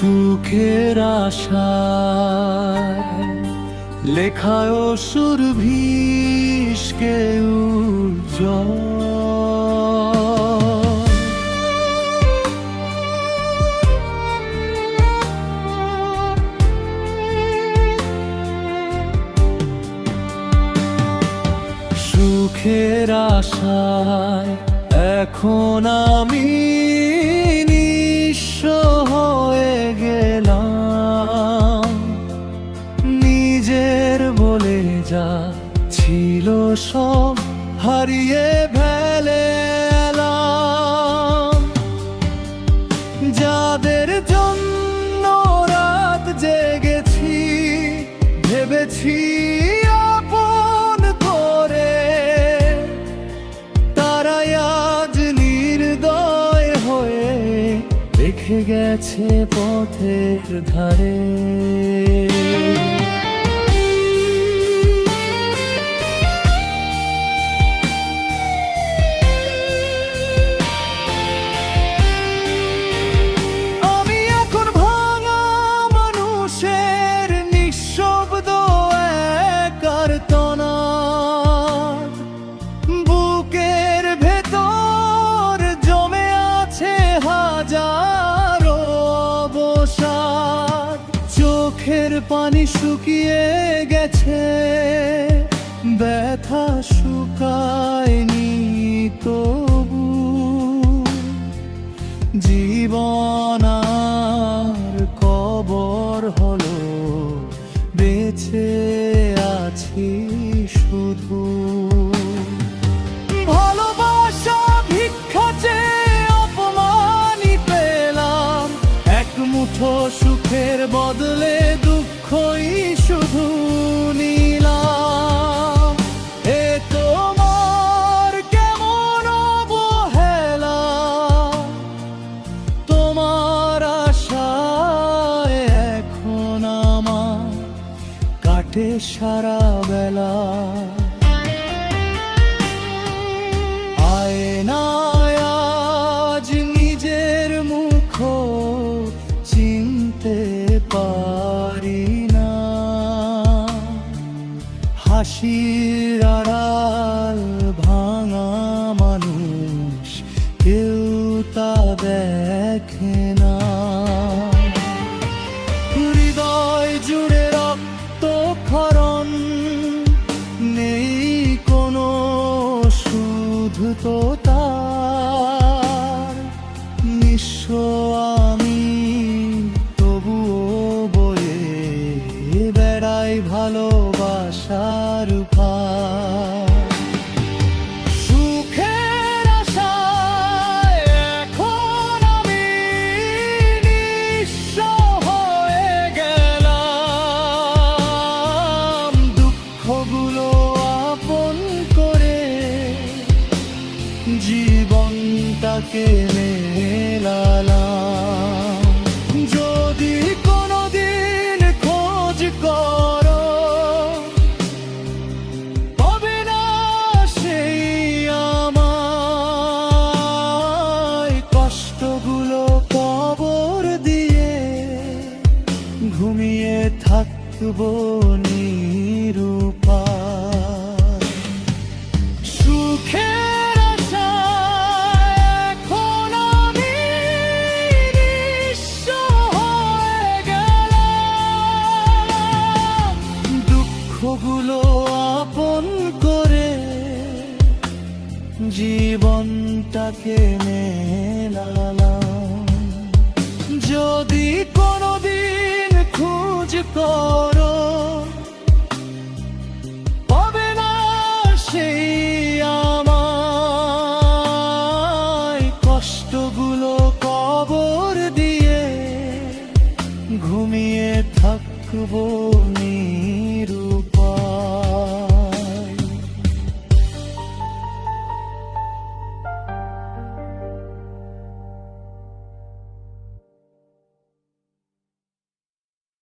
সুখের আশায় লেখায় অসুর ভীষকে উজ্জ্বল। সুখের আশায় এখন আমি নিঃস্ব হয়ে গেলাম। নিজের বলে যা ছিল সব হারিয়ে ফেলাম। যাদের জন্য রাত জেগেছি, ভেবেছি আপন করে, তারাই আজ নির্দয় হয়ে রেখে গেছে পথের ধারে। চোখের পানি শুকিয়ে গেছে, ব্যথা শুকায়নি তবু। জীবন আর কবর হলো, বেঁচে আছি শুধু। ভালোবাসা ভিক্ষা চেয়ে অপমানই পেলাম, এক মুঠো সুখের বদলে দুঃখই শুধু নিলাম। এ তোমার কেমন অবহেলা, তোমার আশায় এখন আমার কাটে সারা বেলা। আয়নায় আজ নিজের মুখ চিনতে পারি না, হাসির আড়াল ভাঙা মানুষ কেউ তা দেখে না। হৃদয় জুড়ে রক্তক্ষরণ, নেই কোনো শুধু তো তার। নিঃস্ব আমি তবুও বয়ে বেড়াই ভালোবাসার উপহার। সুখের আশায় এখন আমি নিঃস্ব হয়ে গেলাম। দুঃখগুলো আপন করে জীবনটাকে মেলালাম। যদি কোনোদিন খোঁজ করো, পাবে না সেই আমায়। কষ্টগুলো কবর দিয়ে ঘুমিয়ে থাকবো নিরুপায়। সুখের আশায় এখন আমি নিঃস্ব হয়ে গেলাম। দুঃখগুলো আপন করে জীবনটাকে মেলালাম। যদি কোনোদিন খোঁজ করো, পাবে না সেই আমায়। কষ্টগুলো কবর দিয়ে ঘুমিয়ে থাকবো নি।